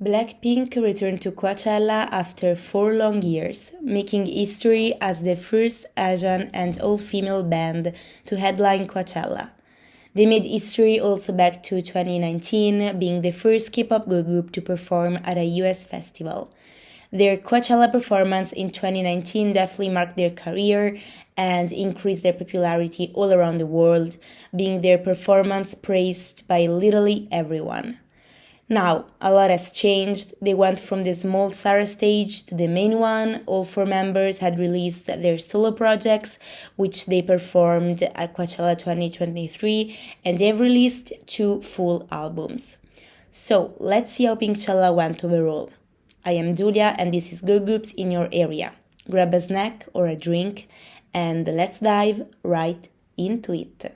BLACKPINK returned to Coachella after 4 long years, making history as the first Asian and all-female band to headline Coachella. They made history also back to 2019, being the first K-pop girl group to perform at a US festival. Their Coachella performance in 2019 definitely marked their career and increased their popularity all around the world, being their performance praised by literally everyone. Now, a lot has changed. They went from the small Sarah stage to the main one. All 4 members had released their solo projects, which they performed at Coachella 2023, and they've released 2 full albums. So, let's see how Pinkchella went overall. I am Giulia, and this is Girl Groups in Your Area. Grab a snack or a drink, and let's dive right into it.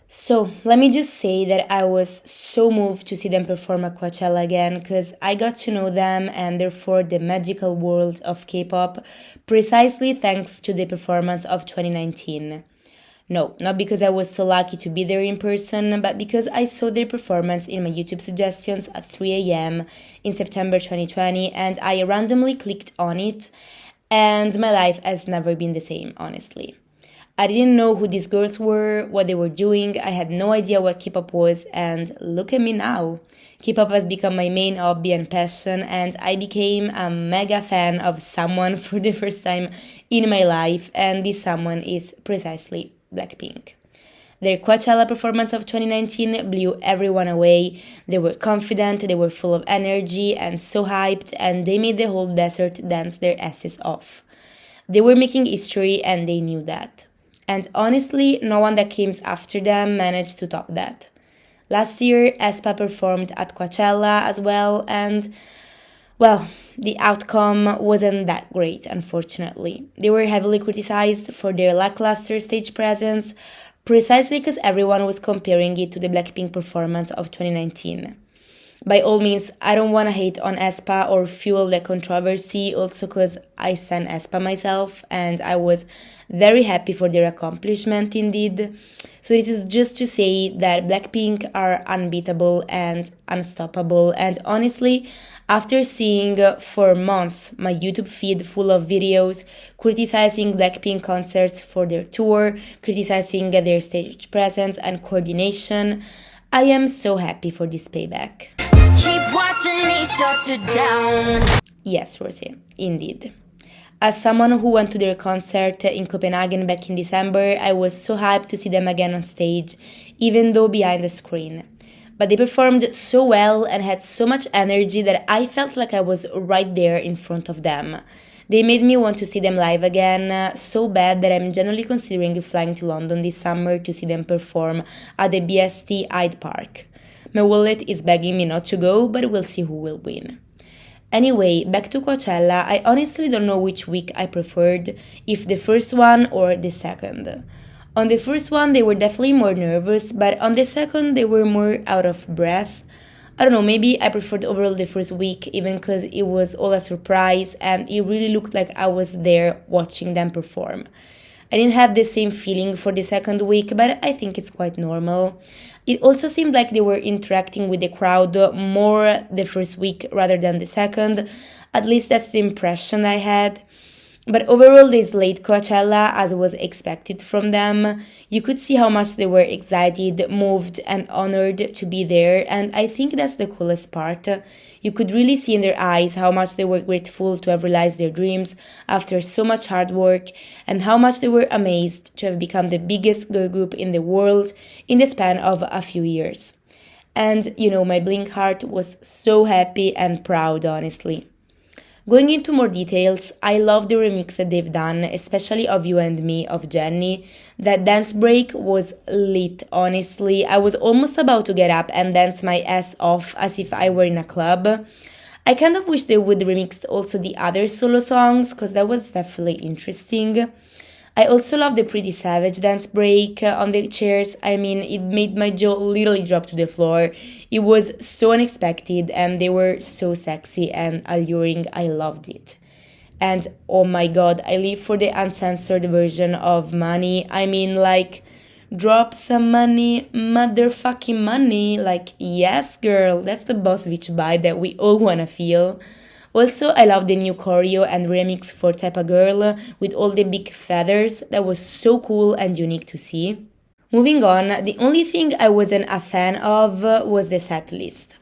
So, let me just say that I was so moved to see them perform at Coachella again because I got to know them and therefore the magical world of K-pop precisely thanks to the performance of 2019. No, not because I was so lucky to be there in person, but because I saw their performance in my YouTube suggestions at 3 a.m. in September 2020 and I randomly clicked on it, and my life has never been the same, honestly. I didn't know who these girls were, what they were doing, I had no idea what K-pop was, and look at me now. K-pop has become my main hobby and passion, and I became a mega fan of someone for the first time in my life, and this someone is precisely BLACKPINK. Their Coachella performance of 2019 blew everyone away. They were confident, they were full of energy and so hyped, and they made the whole desert dance their asses off. They were making history and they knew that. And honestly, no one that came after them managed to top that. Last year, aespa performed at Coachella as well, and, well, the outcome wasn't that great, unfortunately. They were heavily criticized for their lackluster stage presence, precisely because everyone was comparing it to the BLACKPINK performance of 2019. By all means, I don't want to hate on aespa or fuel the controversy, also because I stan aespa myself and I was very happy for their accomplishment indeed. So this is just to say that BLACKPINK are unbeatable and unstoppable, and honestly, after seeing for months my YouTube feed full of videos criticizing BLACKPINK concerts for their tour, criticizing their stage presence and coordination, I am so happy for this payback. Keep watching me shut it down. Yes, Rosie, indeed. As someone who went to their concert in Copenhagen back in December, I was so hyped to see them again on stage, even though behind the screen. But they performed so well and had so much energy that I felt like I was right there in front of them. They made me want to see them live again, so bad that I'm genuinely considering flying to London this summer to see them perform at the BST Hyde Park. My wallet is begging me not to go, but we'll see who will win. Anyway, back to Coachella, I honestly don't know which week I preferred, if the first one or the second. On the first one, they were definitely more nervous, but on the second, they were more out of breath. I don't know, maybe I preferred overall the first week, even because it was all a surprise and it really looked like I was there watching them perform. I didn't have the same feeling for the second week, but I think it's quite normal. It also seemed like they were interacting with the crowd more the first week rather than the second. At least that's the impression I had. But overall, they slayed Coachella as was expected from them. You could see how much they were excited, moved, and honored to be there, and I think that's the coolest part. You could really see in their eyes how much they were grateful to have realized their dreams after so much hard work, and how much they were amazed to have become the biggest girl group in the world in the span of a few years. And, my Blink heart was so happy and proud, honestly. Going into more details, I love the remix that they've done, especially of You and Me of Jennie. That dance break was lit, honestly. I was almost about to get up and dance my ass off as if I were in a club. I kind of wish they would remix also the other solo songs, because that was definitely interesting. I also love the Pretty Savage dance break on the chairs. I mean, it made my jaw literally drop to the floor. It was so unexpected and they were so sexy and alluring. I loved it. And oh my god, I live for the uncensored version of Money. I mean, like, drop some money, motherfucking money. Like, yes, girl, that's the boss bitch vibe that we all wanna feel. Also, I love the new choreo and remix for Type of Girl with all the big feathers. That was so cool and unique to see. Moving on, the only thing I wasn't a fan of was the set list.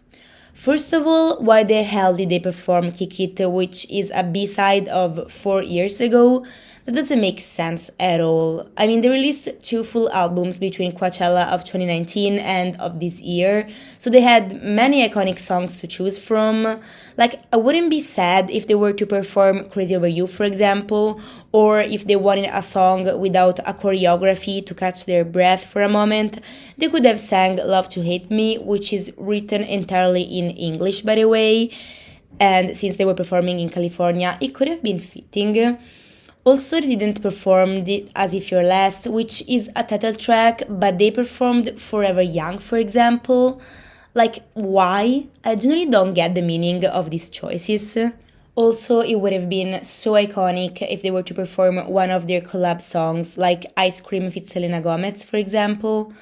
First of all, why the hell did they perform Kick It, which is a B-side of 4 years ago? That doesn't make sense at all. I mean, they released 2 full albums between Coachella of 2019 and of this year, so they had many iconic songs to choose from. Like, I wouldn't be sad if they were to perform Crazy Over You, for example, or if they wanted a song without a choreography to catch their breath for a moment. They could have sang Love to Hate Me, which is written entirely in English, by the way, and since they were performing in California, it could have been fitting. Also, they didn't perform As If You're Last, which is a title track, but they performed Forever Young, for example. Like, why? I genuinely don't get the meaning of these choices. Also, it would have been so iconic if they were to perform one of their collab songs, like Ice Cream with Selena Gomez, for example.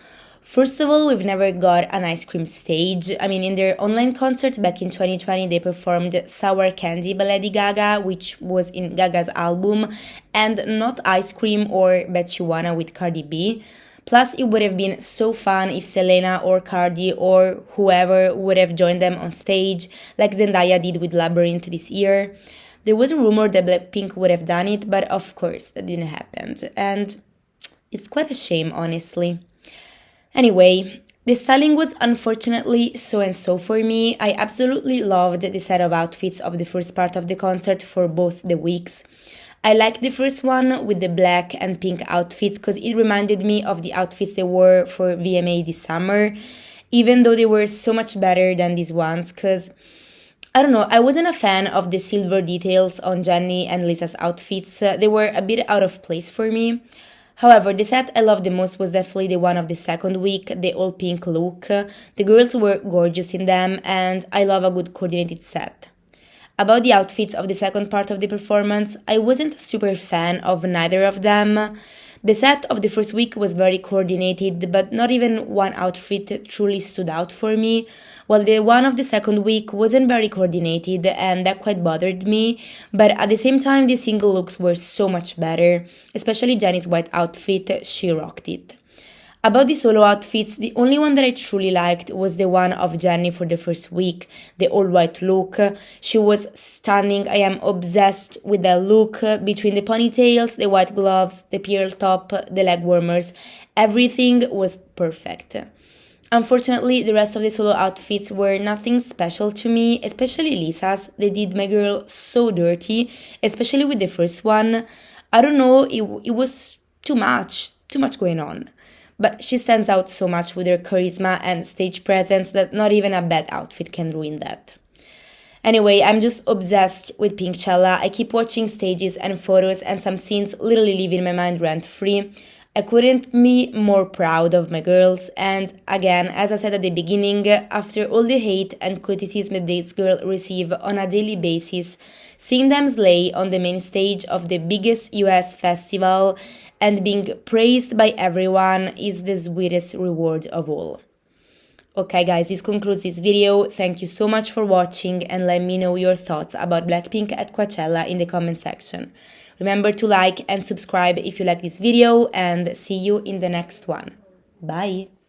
First of all, we've never got an ice cream stage. I mean, in their online concert back in 2020, they performed Sour Candy by Lady Gaga, which was in Gaga's album, and not Ice Cream or Bet You Wanna with Cardi B. Plus, it would have been so fun if Selena or Cardi or whoever would have joined them on stage, like Zendaya did with Labyrinth this year. There was a rumor that BLACKPINK would have done it, but of course, that didn't happen. And it's quite a shame, honestly. Anyway, the styling was unfortunately so-and-so for me. I absolutely loved the set of outfits of the first part of the concert for both the weeks. I liked the first one with the black and pink outfits because it reminded me of the outfits they wore for VMA this summer, even though they were so much better than these ones because, I don't know, I wasn't a fan of the silver details on Jennie and Lisa's outfits. They were a bit out of place for me. However, the set I loved the most was definitely the one of the second week, the all pink look. The girls were gorgeous in them, and I love a good coordinated set. About the outfits of the second part of the performance, I wasn't a super fan of neither of them. The set of the first week was very coordinated, but not even one outfit truly stood out for me, while the one of the second week wasn't very coordinated, and that quite bothered me, but at the same time the single looks were so much better, especially Jennie's white outfit, she rocked it. About the solo outfits, the only one that I truly liked was the one of Jennie for the first week, the all-white look. She was stunning. I am obsessed with that look, between the ponytails, the white gloves, the pearl top, the leg warmers. Everything was perfect. Unfortunately, the rest of the solo outfits were nothing special to me, especially Lisa's. They did my girl so dirty, especially with the first one. I don't know, it was too much going on. But she stands out so much with her charisma and stage presence that not even a bad outfit can ruin that. Anyway, I'm just obsessed with Pinkchella. I keep watching stages and photos and some scenes literally leaving my mind rent-free. I couldn't be more proud of my girls, and again, as I said at the beginning, after all the hate and criticism that this girl receive on a daily basis, seeing them slay on the main stage of the biggest US festival and being praised by everyone is the sweetest reward of all. Okay guys, this concludes this video. Thank you so much for watching and let me know your thoughts about Blackpink at Coachella in the comment section. Remember to like and subscribe if you like this video and see you in the next one. Bye!